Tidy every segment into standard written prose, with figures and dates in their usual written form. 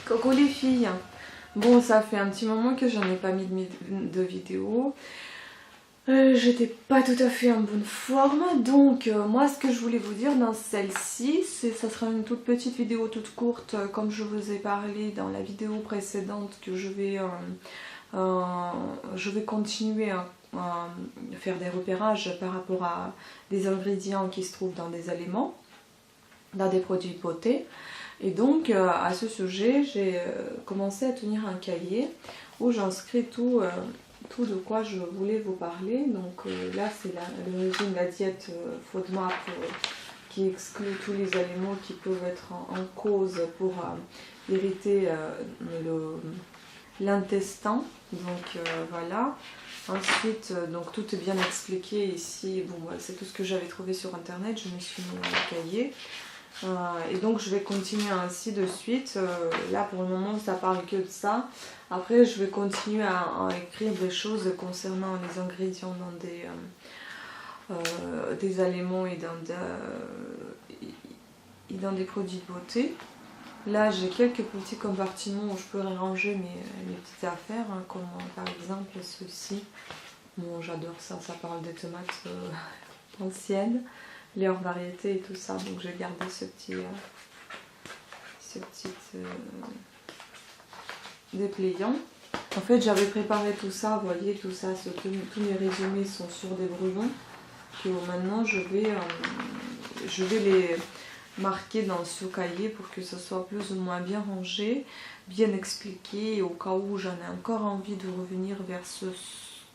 Coucou les filles. Bon, ça fait un petit moment que j'en ai pas mis de vidéo. J'étais pas tout à fait en bonne forme. Donc moi ce que je voulais vous dire dans celle-ci, ça sera une toute petite vidéo toute courte comme je vous ai parlé dans la vidéo précédente que je vais continuer à faire des repérages par rapport à des ingrédients qui se trouvent dans des aliments, dans des produits de beauté. Et donc à ce sujet, j'ai commencé à tenir un cahier où j'inscris tout de quoi je voulais vous parler. Donc là c'est le régime, la diète FODMAP qui exclut tous les aliments qui peuvent être en cause pour irriter l'intestin. Donc voilà. Ensuite, donc tout est bien expliqué ici. Bon, c'est tout ce que j'avais trouvé sur internet. Je me suis mis dans le cahier. Et donc je vais continuer ainsi de suite. Là pour le moment ça parle que de ça. Après je vais continuer à écrire des choses concernant les ingrédients dans des aliments et dans des produits de beauté. Là j'ai quelques petits compartiments où je peux ranger mes petites affaires, hein, comme par exemple ceci. Bon, j'adore ça, ça parle des tomates anciennes, leurs variétés et tout ça, donc j'ai gardé ce petit dépliant. En fait j'avais préparé tout ça, vous voyez tout ça, tous mes résumés sont sur des brouillons que maintenant je vais les marquer dans ce cahier pour que ce soit plus ou moins bien rangé, bien expliqué, et au cas où j'en ai encore envie de revenir vers ce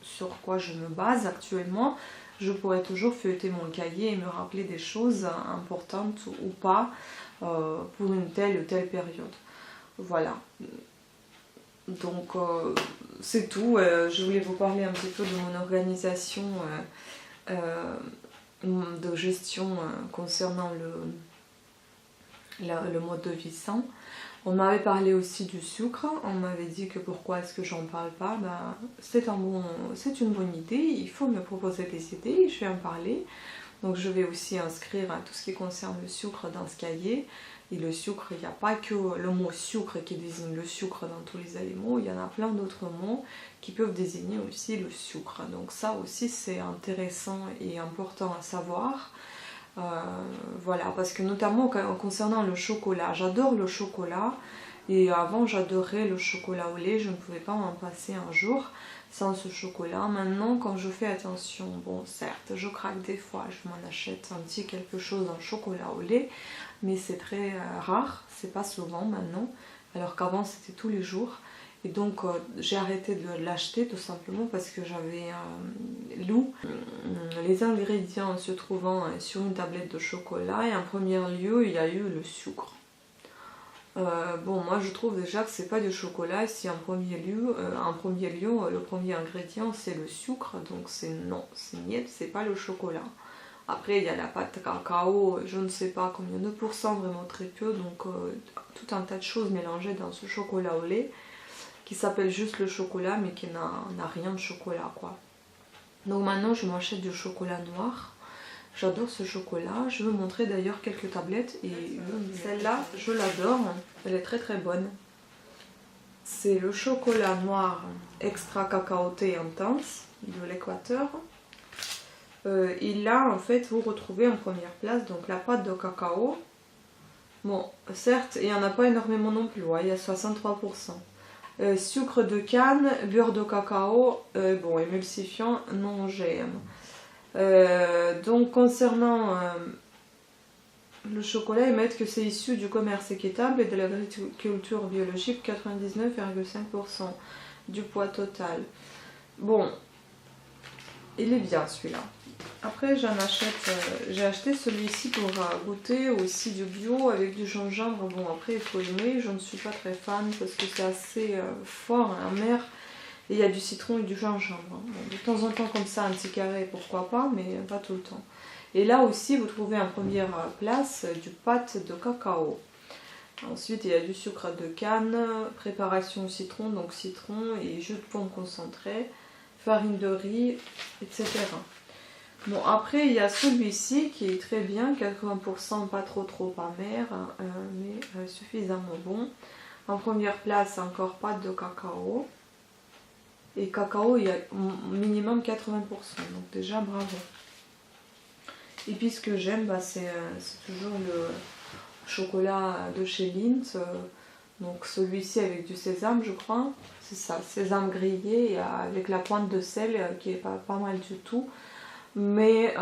sur quoi je me base actuellement, je pourrais toujours feuilleter mon cahier et me rappeler des choses importantes ou pas pour une telle ou telle période. Voilà. Donc c'est tout. Je voulais vous parler un petit peu de mon organisation de gestion concernant le mode de vie sain. On m'avait parlé aussi du sucre, on m'avait dit que pourquoi est-ce que j'en parle pas, ben, c'est une bonne idée, il faut me proposer des idées, je vais en parler. Donc je vais aussi inscrire tout ce qui concerne le sucre dans ce cahier. Et le sucre, il n'y a pas que le mot sucre qui désigne le sucre dans tous les aliments, il y en a plein d'autres mots qui peuvent désigner aussi le sucre. Donc ça aussi c'est intéressant et important à savoir. Voilà, parce que notamment concernant le chocolat, j'adore le chocolat et avant j'adorais le chocolat au lait, je ne pouvais pas m'en passer un jour sans ce chocolat. Maintenant quand je fais attention, bon certes je craque des fois, je m'en achète un petit quelque chose en chocolat au lait, mais c'est très rare, c'est pas souvent maintenant, alors qu'avant c'était tous les jours. Et donc j'ai arrêté de l'acheter tout simplement parce que j'avais lu les ingrédients se trouvant sur une tablette de chocolat et en premier lieu il y a eu le sucre. Bon, moi je trouve déjà que c'est pas du chocolat si en premier lieu le premier ingrédient c'est le sucre, donc non, c'est niet, c'est pas le chocolat. Après il y a la pâte de cacao, je ne sais pas combien de pourcents, vraiment très peu, donc tout un tas de choses mélangées dans ce chocolat au lait qui s'appelle juste le chocolat mais qui n'a rien de chocolat quoi. Donc maintenant je m'achète du chocolat noir, j'adore ce chocolat, je vais vous montrer d'ailleurs quelques tablettes et celle-là je l'adore, elle est très très bonne. C'est le chocolat noir extra cacaoté intense de l'Équateur. Et là en fait vous retrouvez en première place donc la pâte de cacao. Bon certes il n'y en a pas énormément non plus, il y a 63%. Sucre de canne, beurre de cacao, bon, émulsifiant non OGM. Donc concernant le chocolat, ils mettent que c'est issu du commerce équitable et de l'agriculture biologique, 99,5% du poids total. Bon, il est bien celui-là. Après j'en achète, j'ai acheté celui-ci pour goûter aussi du bio avec du gingembre. Bon après il faut aimer, je ne suis pas très fan parce que c'est assez fort, amer. Et il y a du citron et du gingembre. Bon, de temps en temps comme ça, un petit carré pourquoi pas, mais pas tout le temps. Et là aussi vous trouvez en première place du pâte de cacao. Ensuite il y a du sucre de canne, préparation au citron, donc citron et jus de pomme concentré, farine de riz, etc. Bon après il y a celui-ci qui est très bien, 80%, pas trop amer, mais suffisamment bon. En première place, encore pâte de cacao. Et cacao, il y a minimum 80%, donc déjà bravo. Et puis ce que j'aime, bah, c'est toujours le chocolat de chez Lindt. Donc celui-ci avec du sésame, je crois. C'est ça, sésame grillé avec la pointe de sel qui est pas mal du tout. Mais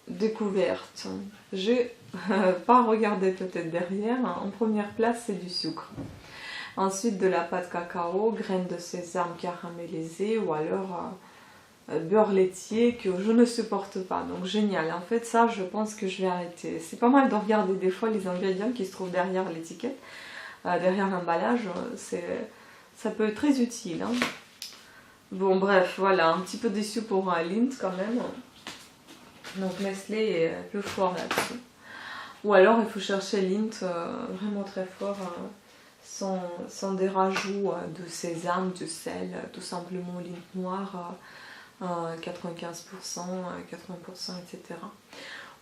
découverte. J'ai pas regardé peut-être derrière. En première place, c'est du sucre. Ensuite de la pâte cacao, graines de sésame caramélisées ou alors beurre laitier que je ne supporte pas. Donc génial. En fait ça je pense que je vais arrêter. C'est pas mal de regarder des fois les ingrédients qui se trouvent derrière l'étiquette, derrière l'emballage. Ça peut être très utile. Hein. Bon bref, voilà, un petit peu déçu pour Lindt quand même. Donc Nestlé est plus fort là-dessus. Ou alors il faut chercher Lindt vraiment très fort. Sans des rajouts de sésame, de sel, tout simplement Lindt noir, 95%, 80%, etc.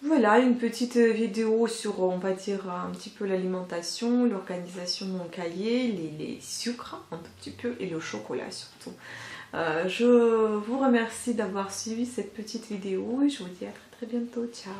Voilà, une petite vidéo sur, on va dire, un petit peu l'alimentation, l'organisation de mon cahier, les sucres un tout petit peu et le chocolat surtout. Je vous remercie d'avoir suivi cette petite vidéo et je vous dis à très très bientôt. Ciao!